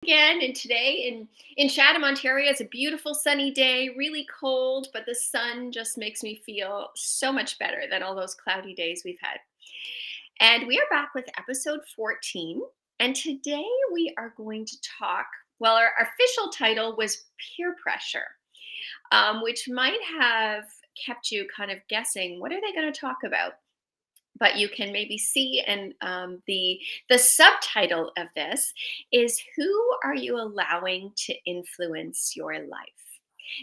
Again, and today in Chatham, Ontario, it's a beautiful sunny day, really cold, but the sun just makes me feel so much better than all those cloudy days we've had. And we are back with episode 14. And today we are going to talk, well, our official title was peer pressure, which might have kept you kind of guessing, what are they going to talk about? But you can maybe see, and the subtitle of this is, who are you allowing to influence your life?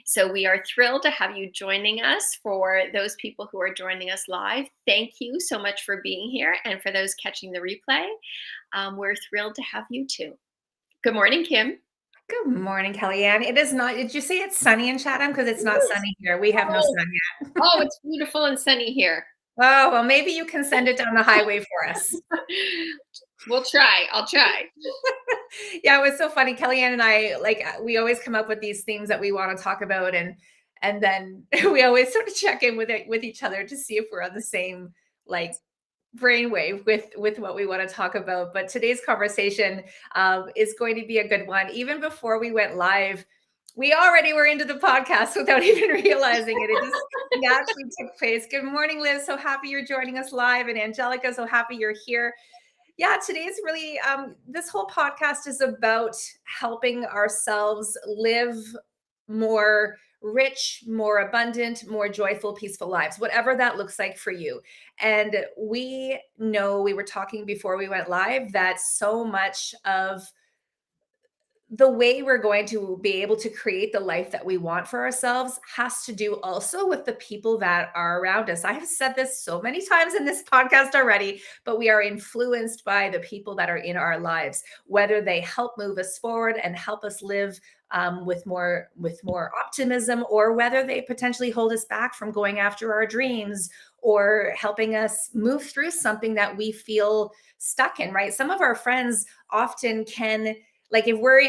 So we are thrilled to have you joining us. For those people who are joining us live, thank you so much for being here, and for those catching the replay, we're thrilled to have you too. Good morning, Kim. Good morning, Kellyanne. It is not, did you say it's sunny in Chatham? Because it's not sunny here. We have no Oh, sun yet. oh, it's beautiful and sunny here. Oh, well, maybe you can send it down the highway for us. We'll try. I'll try. Yeah, it was so funny. Kellyanne and I, we always come up with these themes that we want to talk about, and then we always sort of check in with each other to see if we're on the same like brainwave with what we want to talk about. But today's conversation is going to be a good one. Even before we went live, we already were into the podcast without even realizing it. It just naturally took place. Good morning, Liz. So happy you're joining us live. And Angelica, so happy you're here. Yeah, today's really, this whole podcast is about helping ourselves live more rich, more abundant, more joyful, peaceful lives, whatever that looks like for you. And we know, we were talking before we went live, that so much of the way we're going to be able to create the life that we want for ourselves has to do also with the people that are around us. I have said this so many times in this podcast already, but we are influenced by the people that are in our lives, whether they help move us forward and help us live with more optimism, or whether they potentially hold us back from going after our dreams or helping us move through something that we feel stuck in. Right? Some of our friends often can, like, if we're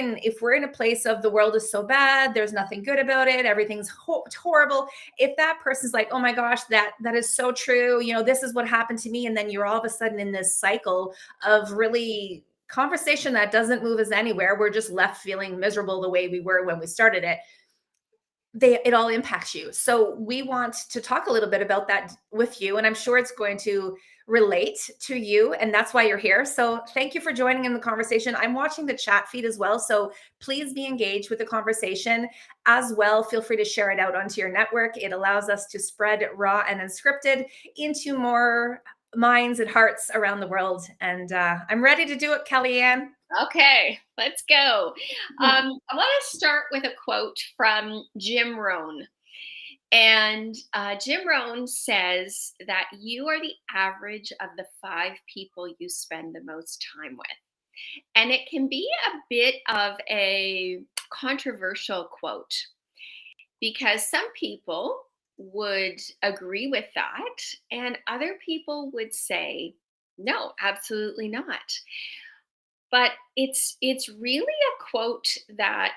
in a place of the world is so bad, there's nothing good about it, everything's horrible, if that person's like, oh my gosh, that is so true, this is what happened to me, and then you're all of a sudden in this cycle of really conversation that doesn't move us anywhere, we're just left feeling miserable the way we were when we started it, it all impacts you. So we want to talk a little bit about that with you, and I'm sure it's going to relate to you, and that's why you're here. So thank you for joining in the conversation. I'm watching the chat feed as well, so please be engaged with the conversation as well. Feel free to share it out onto your network. It allows us to spread raw and unscripted into more minds and hearts around the world. And I'm ready to do it, Kellyanne. Okay, let's go. I want to start with a quote from Jim Rohn. And Jim Rohn says that you are the average of the 5 people you spend the most time with. And it can be a bit of a controversial quote, because some people would agree with that, and other people would say, no, absolutely not. But it's really a quote that,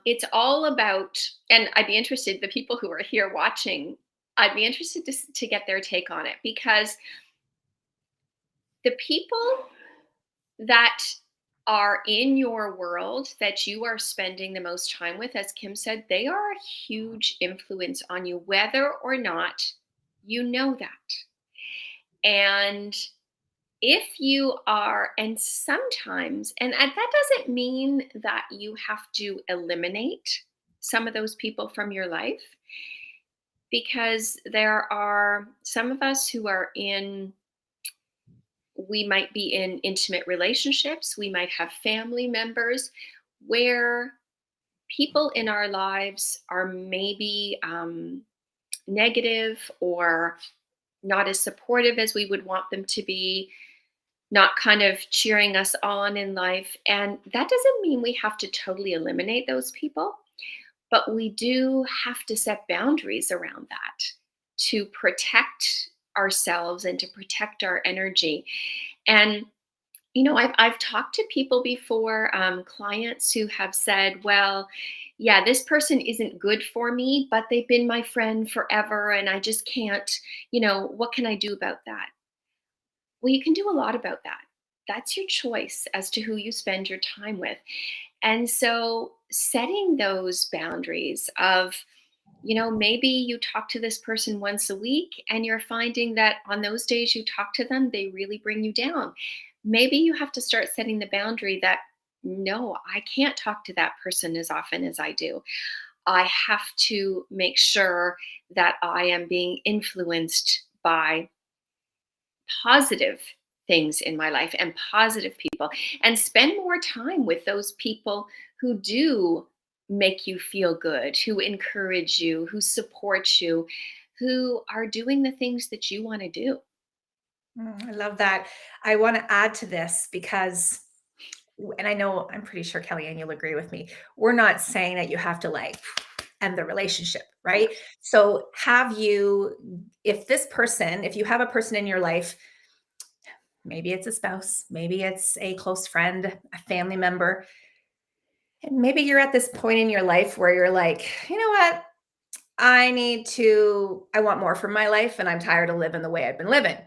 it's all about, and I'd be interested, the people who are here watching, I'd be interested to get their take on it, because the people that are in your world that you are spending the most time with, as Kim said, they are a huge influence on you, whether or not you know that. And if you are, and sometimes, and that doesn't mean that you have to eliminate some of those people from your life, because there are some of us who are in, we might be in intimate relationships, we might have family members where people in our lives are maybe negative, or not as supportive as we would want them to be, not kind of cheering us on in life. And that doesn't mean we have to totally eliminate those people, but we do have to set boundaries around that to protect ourselves and to protect our energy. And I've talked to people before, clients who have said, well, yeah, this person isn't good for me, but they've been my friend forever and I just can't, what can I do about that? Well, you can do a lot about that. That's your choice as to who you spend your time with. And so setting those boundaries of, maybe you talk to this person once a week and you're finding that on those days you talk to them, they really bring you down. Maybe you have to start setting the boundary that, no, I can't talk to that person as often as I do. I have to make sure that I am being influenced by positive things in my life and positive people, and spend more time with those people who do make you feel good, who encourage you, who support you, who are doing the things that you want to do. I love that. I want to add to this because, and I know I'm pretty sure Kellyanne, you'll agree with me. We're not saying that you have to like end the relationship, Yeah. right? So, have you, if this person, if you have a person in your life, maybe it's a spouse, maybe it's a close friend, a family member, and maybe you're at this point in your life where you're like, you know what? I want more from my life and I'm tired of living the way I've been living.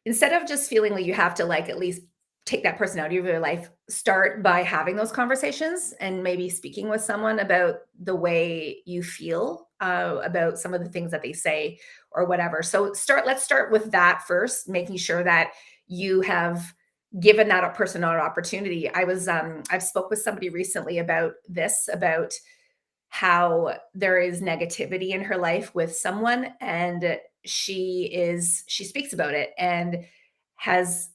Instead of just feeling like you have to like at least take that person out of your life, start by having those conversations and maybe speaking with someone about the way you feel about some of the things that they say or whatever. So let's start with that first, making sure that you have given that person an opportunity. I've spoke with somebody recently about this, about how there is negativity in her life with someone, and she speaks about it and has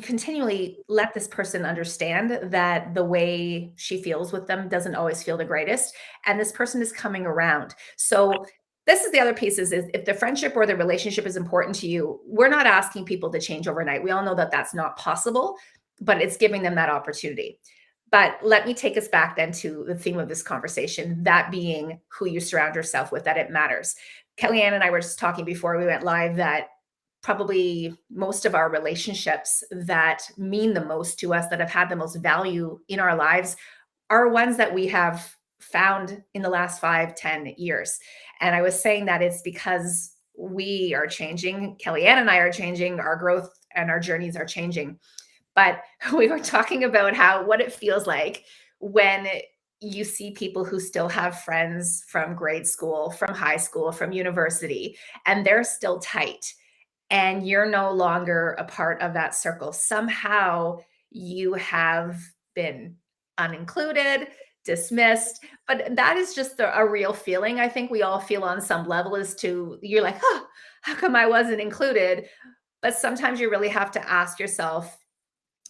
continually let this person understand that the way she feels with them doesn't always feel the greatest, and this person is coming around. So this is the other piece, is if the friendship or the relationship is important to you, we're not asking people to change overnight. We all know that that's not possible, but it's giving them that opportunity. But let me take us back then to the theme of this conversation, that being who you surround yourself with, that it matters. Kellyanne and I were just talking before we went live that probably most of our relationships that mean the most to us, that have had the most value in our lives, are ones that we have found in the last 5, 10 years. And I was saying that it's because we are changing. Kellyanne and I are changing. Our growth and our journeys are changing. But we were talking about what it feels like when you see people who still have friends from grade school, from high school, from university, and they're still tight and you're no longer a part of that circle. Somehow you have been unincluded, dismissed, but that is just a real feeling. I think we all feel on some level, as to you're like, oh, how come I wasn't included? But sometimes you really have to ask yourself,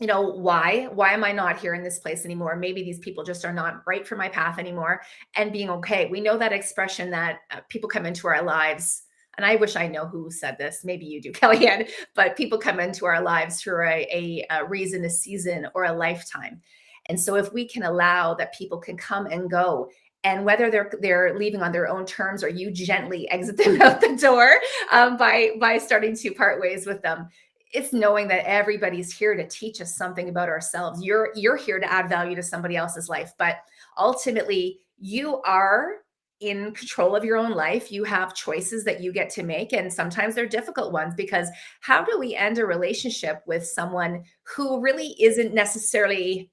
why am I not here in this place anymore? Maybe these people just are not right for my path anymore, and being okay. We know that expression that people come into our lives, and I wish I know who said this. Maybe you do, Kellyanne, but people come into our lives for a reason, a season, or a lifetime. And so if we can allow that, people can come and go, and whether they're leaving on their own terms or you gently exit them out the door, by starting to part ways with them, it's knowing that everybody's here to teach us something about ourselves. You're here to add value to somebody else's life, but ultimately you are in control of your own life. You have choices that you get to make, and sometimes they're difficult ones, because how do we end a relationship with someone who really isn't necessarily,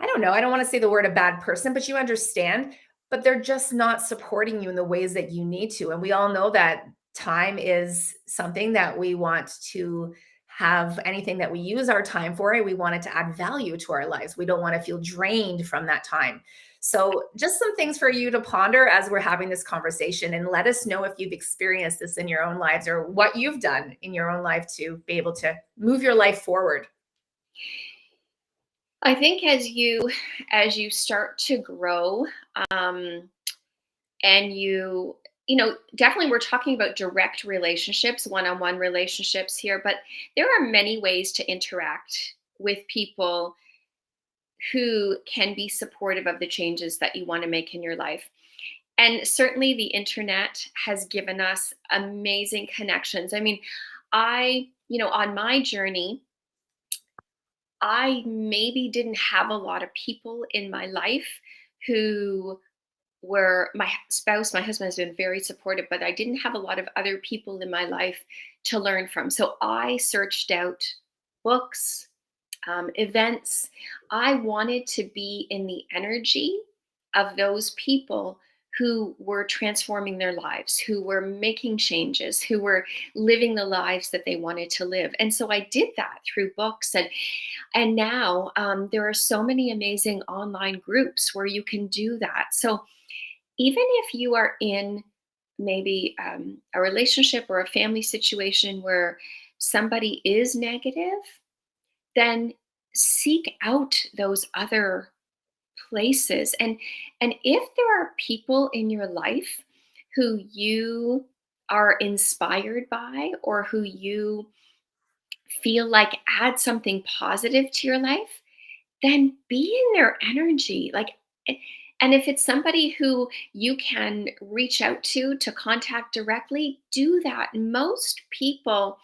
I don't know, I don't want to say the word a bad person, but you understand, but they're just not supporting you in the ways that you need to. And we all know that time is something that we want to have. Anything that we use our time for, we want it to add value to our lives. We don't want to feel drained from that time. So, just some things for you to ponder as we're having this conversation, and let us know if you've experienced this in your own lives, or what you've done in your own life to be able to move your life forward. I think as you start to grow, um, and definitely we're talking about direct relationships, one-on-one relationships here, but there are many ways to interact with people who can be supportive of the changes that you want to make in your life. And certainly the internet has given us amazing connections. I mean, on my journey, I maybe didn't have a lot of people in my life who were my spouse. My husband has been very supportive, but I didn't have a lot of other people in my life to learn from. So I searched out books, events, I wanted to be in the energy of those people who were transforming their lives, who were making changes, who were living the lives that they wanted to live. And so I did that through books, and now there are so many amazing online groups where you can do that. So even if you are in maybe a relationship or a family situation where somebody is negative, then seek out those other places. And if there are people in your life who you are inspired by, or who you feel like add something positive to your life, then be in their energy. And if it's somebody who you can reach out to contact directly, do that. Most people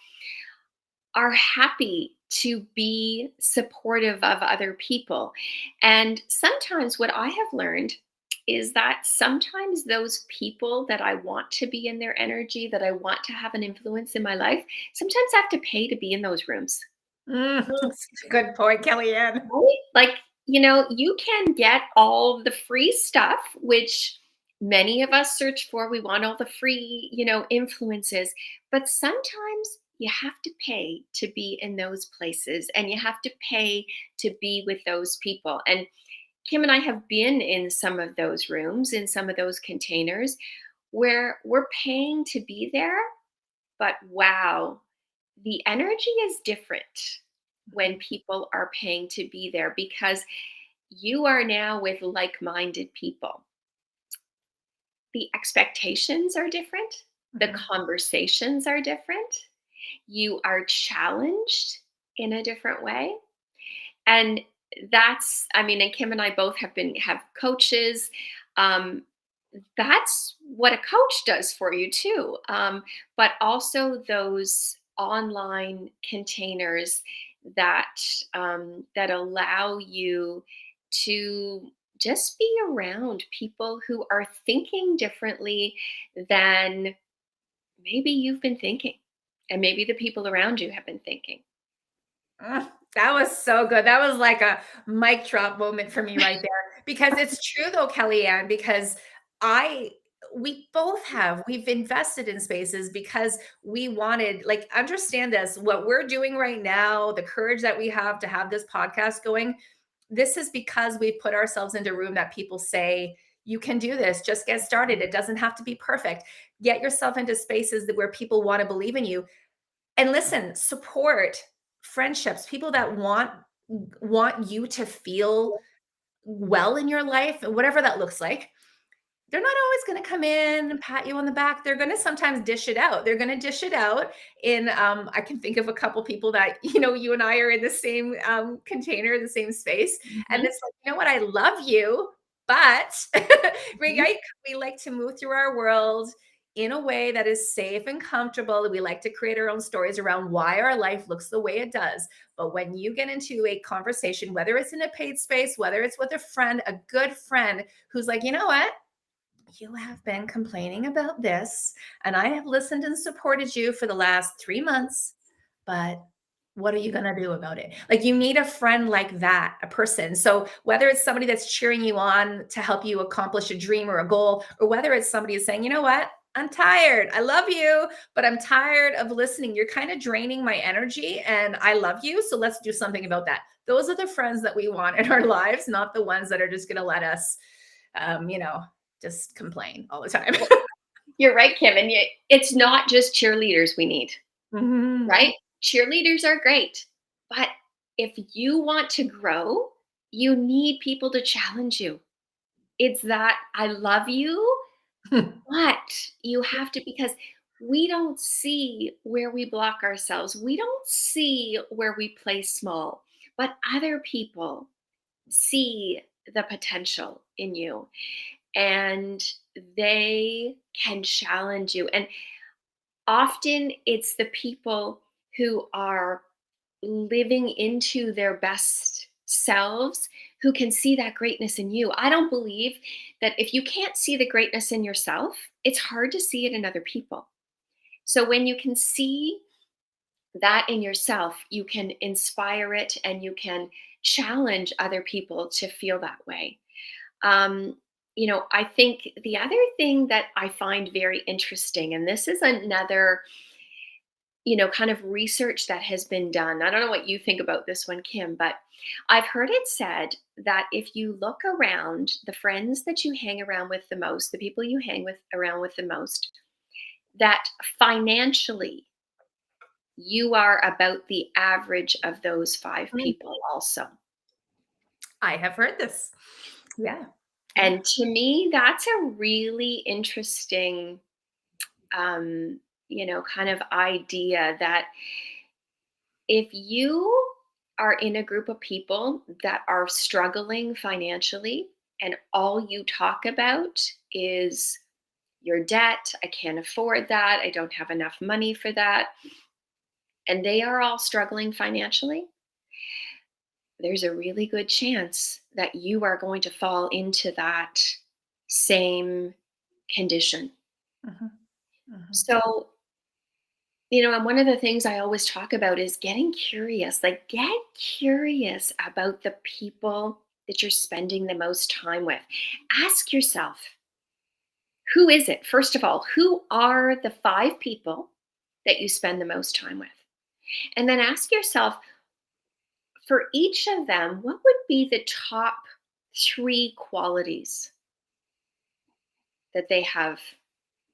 are happy to be supportive of other people. And sometimes what I have learned is that sometimes those people that I want to be in their energy, that I want to have an influence in my life, sometimes I have to pay to be in those rooms. Such a good point, Kellyanne. Right? Like, you can get all the free stuff, which many of us search for. We want all the free, influences. But sometimes you have to pay to be in those places, and you have to pay to be with those people. And Kim and I have been in some of those rooms, in some of those containers where we're paying to be there. But wow, the energy is different when people are paying to be there, because you are now with like minded people. The expectations are different, the Mhm. conversations are different, you are challenged in a different way. And that's, I mean, and Kim and I both have coaches. Um, that's what a coach does for you too. But also those online containers that that allow you to just be around people who are thinking differently than maybe you've been thinking, and maybe the people around you have been thinking. That was so good. That was like a mic drop moment for me right there. Because it's true though, Kellyanne, because I we both have we've invested in spaces because we wanted, like, understand this, what we're doing right now, the courage that we have to have this podcast going, this is because we've put ourselves into a room that people say, you can do this, just get started. It doesn't have to be perfect. Get yourself into spaces that where people want to believe in you. And listen, support friendships, people that want you to feel well in your life, whatever that looks like. They're not always going to come in and pat you on the back. They're going to sometimes dish it out. They're going to dish it out in I can think of a couple people that, you and I are in the same container, the same space. And Mhm. it's like, you know what, I love you, but right, we like to move through our world in a way that is safe and comfortable. We like to create our own stories around why our life looks the way it does. But when you get into a conversation, whether it's in a paid space, whether it's with a friend, a good friend who's like, you know what, you have been complaining about this, and I have listened and supported you for the last 3 months, but what are you going to do about it? Like, you need a friend like that, a person. So, whether it's somebody that's cheering you on to help you accomplish a dream or a goal, or whether it's somebody who's saying, you know what? I'm tired. I love you, but I'm tired of listening. You're kind of draining my energy, and I love you. So, let's do something about that. Those are the friends that we want in our lives, not the ones that are just going to let us, um, you know, just complain all the time. Well, you're right, Kim. And it's not just cheerleaders we need, Mhm. right? Cheerleaders are great. But if you want to grow, you need people to challenge you. It's that I love you, but you have to, because we don't see where we block ourselves. We don't see where we play small, but other people see the potential in you, and they can challenge you. And often it's the people who are living into their best selves who can see that greatness in you. I don't believe that if you can't see the greatness in yourself, it's hard to see it in other people. So when you can see that in yourself, you can inspire it and you can challenge other people to feel that way. Um, I think the other thing that I find very interesting, and this is another, kind of research that has been done. I don't know what you think about this one, Kim, but I've heard it said that if you look around, the friends that you hang around with the most, the people you hang with around with the most, that financially you are about the average of those five Mm. people also. I have heard this. Yeah. Yeah. And to me, that's a really interesting, kind of idea that if you are in a group of people that are struggling financially and all you talk about is your debt, I can't afford that, I don't have enough money for that, and they are all struggling financially, there's a really good chance that you are going to fall into that same condition. Mhm. Mhm. So, and one of the things I always talk about is getting curious. Like, get curious about the people that you're spending the most time with. Ask yourself, who is it? First of all, who are the five people that you spend the most time with? And then ask yourself, for each of them, what would be the top three qualities that they have?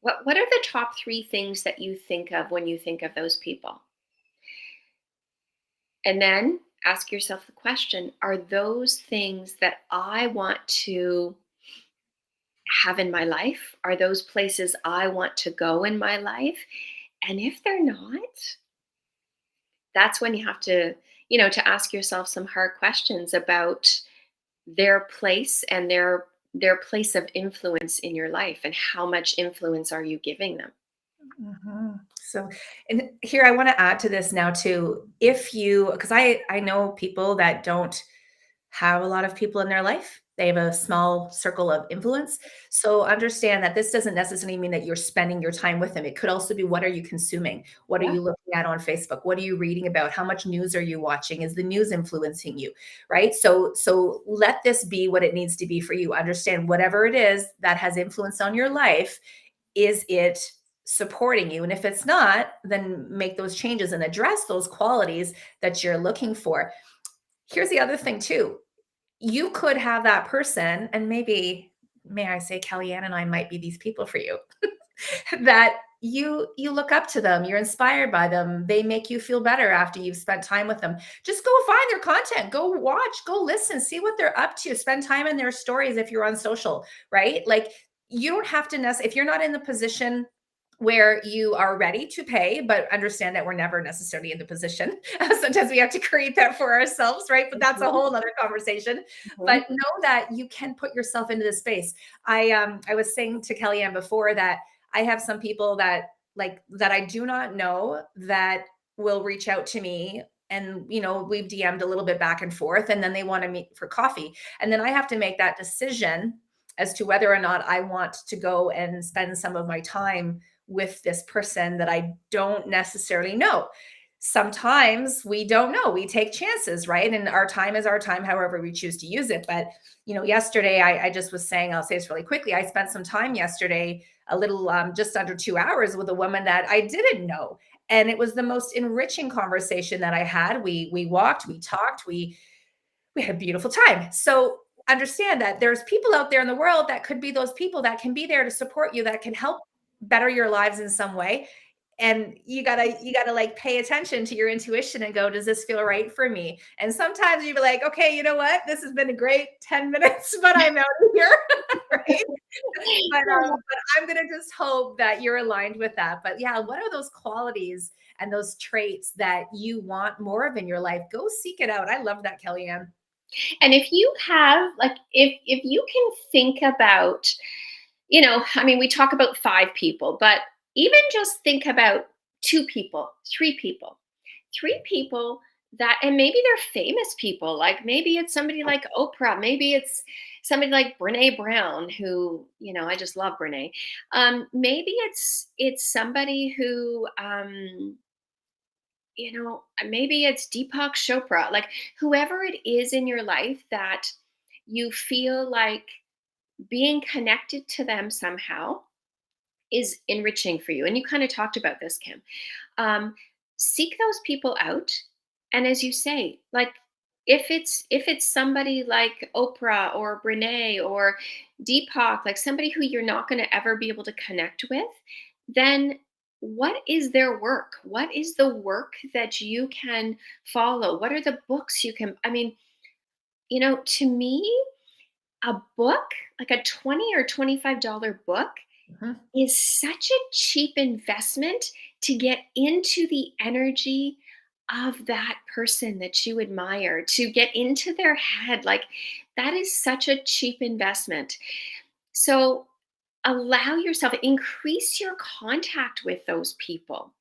What are the top three things that you think of when you think of those people? And then ask yourself the question, are those things that I want to have in my life? Are those places I want to go in my life? And if they're not, that's when you have to ask yourself some hard questions about their place and their place of influence in your life and how much influence are you giving them? Mhm. So, and here I want to add to this now too. If you, because I know people that don't have a lot of people in their life. They have a small circle of influence. So understand that this doesn't necessarily mean that you're spending your time with them. It could also be, what are you consuming? What are Yeah. you looking at on Facebook? What are you reading about? How much news are you watching? Is the news influencing you? Right? So let this be what it needs to be for you. Understand whatever it is that has influence on your life, is it supporting you? And if it's not, then make those changes and address those qualities that you're looking for. Here's the other thing too. You could have that person, and maybe, may I say, Kellyanne and I might be these people for you, that you look up to them, you're inspired by them, they make you feel better after you've spent time with them. Just go find their content, go watch, go listen, see what they're up to, spend time in their stories if you're on social, right? Like, you don't have to necessarily, if you're not in the position where you are ready to pay, but understand that we're never necessarily in the position. Sometimes we have to create that for ourselves, right? But that's a Mhm, whole other conversation. mhm. But know that you can put yourself into this space. I was saying to Kellyanne before that I have some people that, like, that I do not know, that will reach out to me, and we've DM'd a little bit back and forth, and then they want to meet for coffee, and then I have to make that decision as to whether or not I want to go and spend some of my time with this person that I don't necessarily know. Sometimes we don't know. We take chances, right? And our time is our time, however we choose to use it. But yesterday I just was saying, I'll say this really quickly. I spent some time yesterday, a little just under 2 hours, with a woman that I didn't know. And it was the most enriching conversation that I had. We walked, we talked, we had a beautiful time. So understand that there's people out there in the world that could be those people that can be there to support you, that can help better your lives in some way. And you gotta like pay attention to your intuition and go, does this feel right for me? And sometimes you be like, okay, you know what? This has been a great 10 minutes, but I'm out of here. Right. But I'm gonna just hope that you're aligned with that. But yeah, what are those qualities and those traits that you want more of in your life? Go seek it out. I love that, Kellyanne. And if you have, like, if you can think about, I mean, we talk about five people, but even just think about two people, three people that, and maybe they're famous people. Like, maybe it's somebody like Oprah, maybe it's somebody like Brene Brown, who, I just love Brene. Maybe it's somebody who, maybe it's Deepak Chopra, like whoever it is in your life that you feel like being connected to them somehow is enriching for you. And you kind of talked about this, Kim. um, Seek those people out, and as you say, like if it's somebody like Oprah or Brene or Deepak, like somebody who you're not going to ever be able to connect with, then what is their work? What is the work that you can follow? What are the books you can, I mean, to me, a book, like a 20 or $25 book, Mhm. is such a cheap investment to get into the energy of that person that you admire, to get into their head. Like, that is such a cheap investment. So, allow yourself, increase your contact with those people,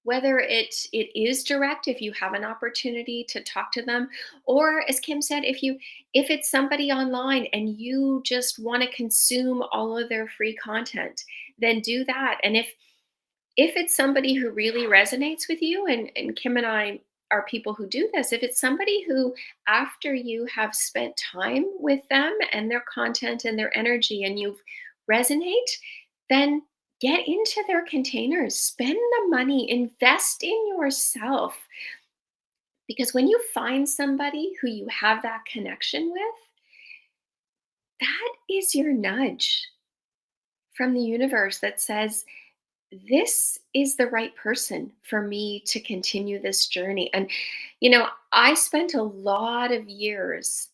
whether it is direct if you have an opportunity to talk to them, or as Kim said, if it's somebody online and you just want to consume all of their free content, then do that. And if it's somebody who really resonates with you, and Kim and I are people who do this, if it's somebody who, after you have spent time with them and their content and their energy, and you resonate, then get into their containers, spend the money, invest in yourself. Because when you find somebody who you have that connection with, that is your nudge from the universe that says, this is the right person for me to continue this journey. And, I spent a lot of years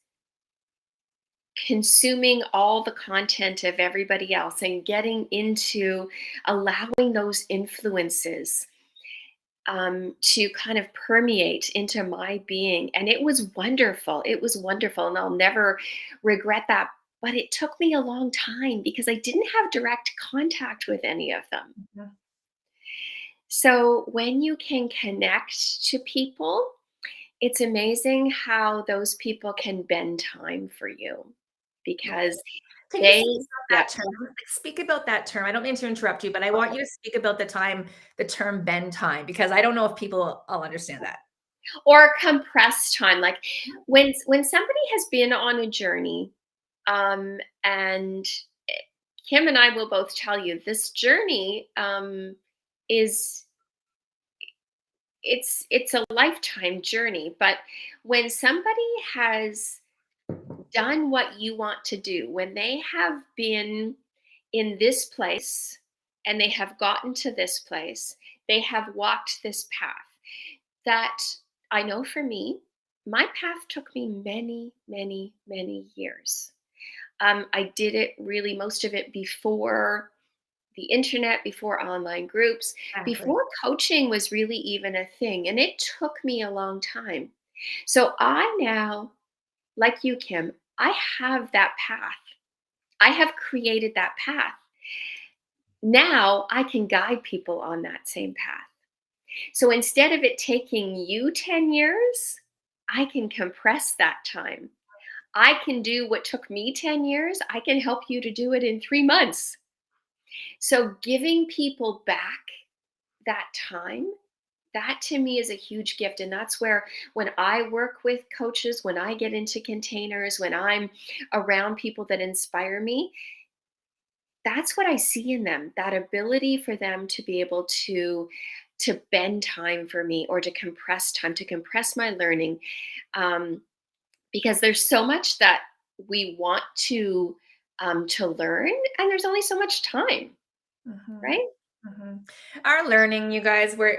consuming all the content of everybody else and getting into allowing those influences to kind of permeate into my being. And it was wonderful. It was wonderful. And I'll never regret that. But it took me a long time because I didn't have direct contact with any of them. Mhm. So when you can connect to people, it's amazing how those people can bend time for you, Yeah. because Can you they, speak about yeah. that term? Like, speak about that term. I don't mean to interrupt you, but I want you to speak about the term "bend time," because I don't know if people will understand that. Or compressed time. Like when somebody has been on a journey, and Kim and I will both tell you this journey is it's a lifetime journey. But when somebody has done what you want to do, when they have been in this place and they have gotten to this place, they have walked this path, that I know for me, my path took me many, many, many years. I did it really, most of it before the internet, before online groups, Exactly. before coaching was really even a thing. And it took me a long time. So I now, like you, Kim, I have that path. I have created that path. Now I can guide people on that same path. So instead of it taking you 10 years, I can compress that time. I can do what took me 10 years, I can help you to do it in 3 months. So giving people back that time, that to me is a huge gift. And that's where, when I work with coaches, when I get into containers, when I'm around people that inspire me, that's what I see in them, that ability for them to be able to bend time for me, or to compress time, to compress my learning, um, because there's so much that we want to learn, and there's only so much time, Mhm. right? Mhm. Our learning, you guys, we're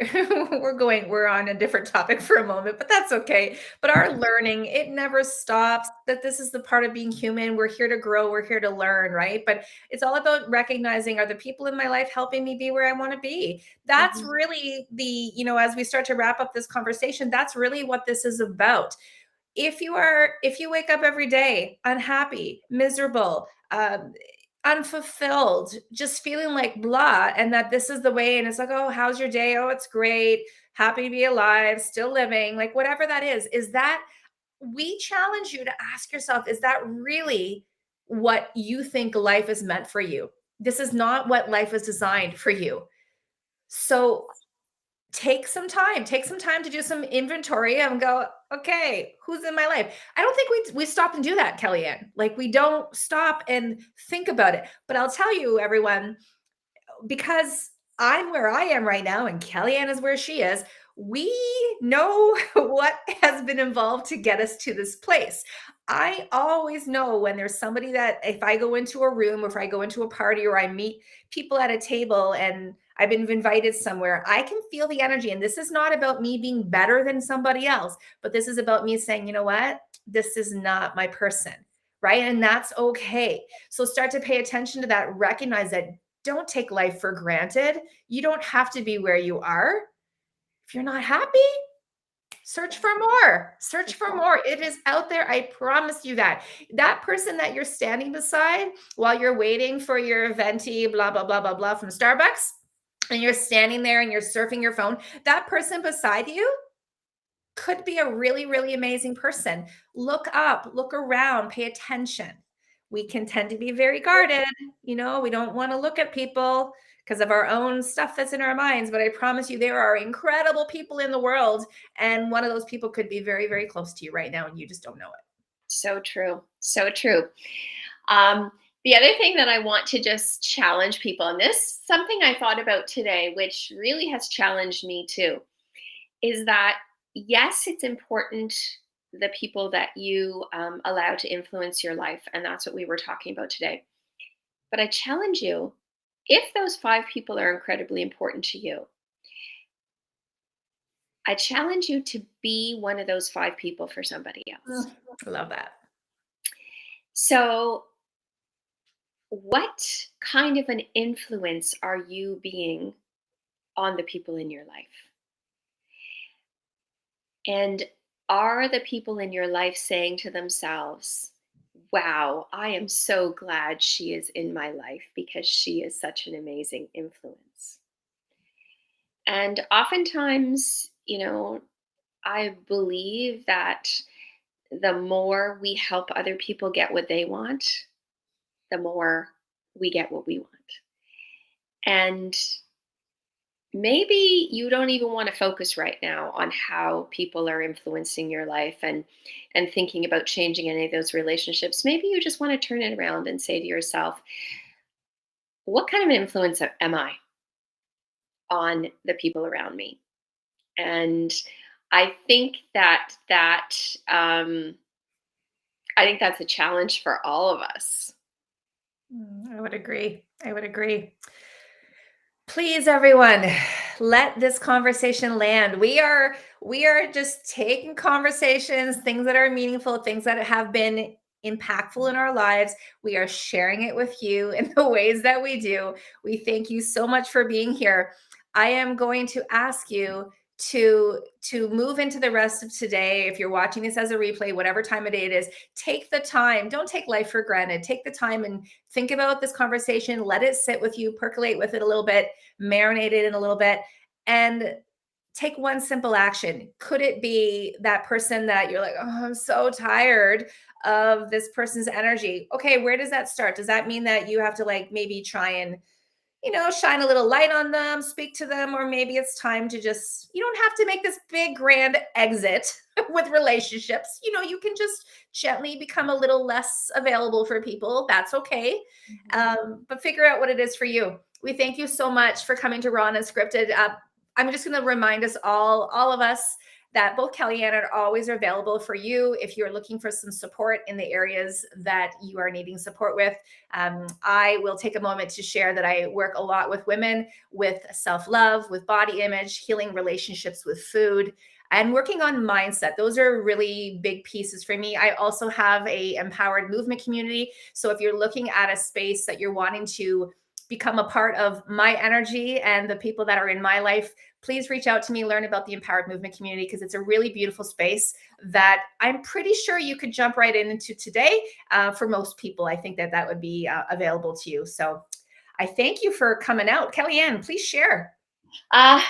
we're on a different topic for a moment, but that's okay. But our learning, it never stops. That this is the part of being human. We're here to grow, we're here to learn, right? But it's all about recognizing, are the people in my life helping me be where I want to be? That's Mhm. really as we start to wrap up this conversation, that's really what this is about. If you wake up every day unhappy, miserable, unfulfilled, just feeling like blah, and that this is the way, and it's like, oh, how's your day? Oh, it's great, happy to be alive, still living, like whatever that is that, we challenge you to ask yourself, is that really what you think life is meant for you? This is not what life is designed for you. So take some time to do some inventory and go, okay, who's in my life? I don't think we stop and do that, Kellyanne. Like, we don't stop and think about it. But I'll tell you, everyone, because I'm where I am right now and Kellyanne is where she is, we know what has been involved to get us to this place. I always know when there's somebody that, if I go into a room or if I go into a party or I meet people at a table and I've been invited somewhere, I can feel the energy. And this is not about me being better than somebody else, but this is about me saying, you know what? This is not my person. Right. And that's okay. So start to pay attention to that. Recognize that. Don't take life for granted. You don't have to be where you are. If you're not happy, search for more. Search for more. It is out there. I promise you that. That person that you're standing beside while you're waiting for your venti, blah, blah, blah, blah, blah from Starbucks, and you're standing there and you're surfing your phone, that person beside you could be a really, really amazing person. Look up, look around, pay attention. We can tend to be very guarded. We don't want to look at people because of our own stuff that's in our minds. But I promise you, there are incredible people in the world. And one of those people could be very, very close to you right now, and you just don't know it. So true. So true. Um, the other thing that I want to just challenge people, and this something I thought about today, which really has challenged me too, is that yes, it's important the people that you allow to influence your life, and that's what we were talking about today. But I challenge you, if those 5 people are incredibly important to you, I challenge you to be one of those 5 people for somebody else. I love that. So, what kind of an influence are you being on the people in your life? And are the people in your life saying to themselves, wow, I am so glad she is in my life because she is such an amazing influence? And oftentimes, I believe that the more we help other people get what they want, the more we get what we want. And maybe you don't even want to focus right now on how people are influencing your life and thinking about changing any of those relationships. Maybe you just want to turn it around and say to yourself, what kind of an influence am I on the people around me? And I think that's a challenge for all of us. I would agree. I would agree. Please, everyone, let this conversation land. We are just taking conversations, things that are meaningful, things that have been impactful in our lives. We are sharing it with you in the ways that we do. We thank you so much for being here. I am going to ask you to move into the rest of today. If you're watching this as a replay, whatever time of day it is, take the time. Don't take life for granted. Take the time and think about this conversation. Let it sit with you, percolate with it a little bit, marinate it in a little bit, and take one simple action. Could it be that person that you're like, oh, I'm so tired of this person's energy? Okay, where does that start? Does that mean that you have to like maybe try and shine a little light on them, speak to them, or maybe it's time to just, you don't have to make this big grand exit with relationships. You can just gently become a little less available for people. That's okay. But figure out what it is for you. We thank you so much for coming to Raw and Unscripted. I'm just going to remind us all of us, that both Kellyanne are always available for you if you're looking for some support in the areas that you are needing support with. I will take a moment to share that I work a lot with women with self-love, with body image, healing relationships with food, and working on mindset. Those are really big pieces for me. I also have a empowered movement community. So if you're looking at a space that you're wanting to become a part of my energy and the people that are in my life, please reach out to me, learn about the Empowered Movement community, because it's a really beautiful space that I'm pretty sure you could jump right into today. For most people, I think that would be available to you. So I thank you for coming out. Kellyanne, please share. And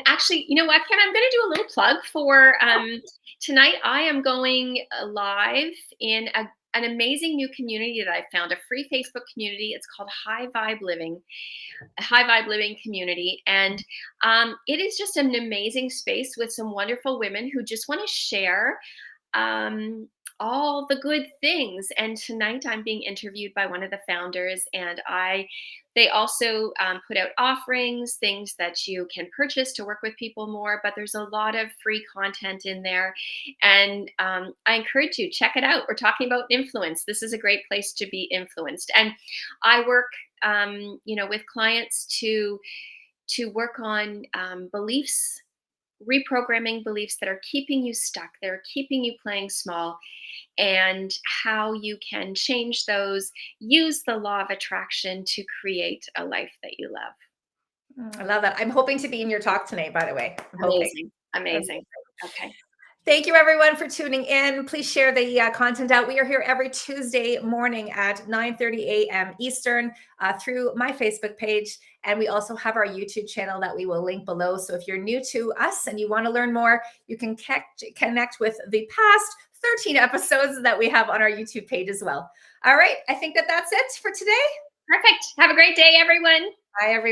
actually, you know what, Kim, I'm going to do a little plug for tonight. I am going live in an amazing new community that I found, a free Facebook community. It's called High Vibe Living community. And it is just an amazing space with some wonderful women who just want to share um, all the good things. And tonight I'm being interviewed by one of the founders, and they also put out offerings, things that you can purchase to work with people more. But there's a lot of free content in there, and I encourage you, check it out. We're talking about influence. This is a great place to be influenced, and I work, with clients to work on beliefs, reprogramming beliefs that are keeping you stuck, that are keeping you playing small, and how you can change those, use the law of attraction to create a life that you love. I love that. I'm hoping to be in your talk tonight, by the way. I'm hoping. Amazing. Amazing. Okay. Thank you, everyone, for tuning in. Please share the content out. We are here every Tuesday morning at 9:30 a.m. Eastern through my Facebook page. And we also have our YouTube channel that we will link below. So if you're new to us and you want to learn more, you can connect with the past 13 episodes that we have on our YouTube page as well. All right. I think that's it for today. Perfect. Have a great day, everyone. Bye, everyone.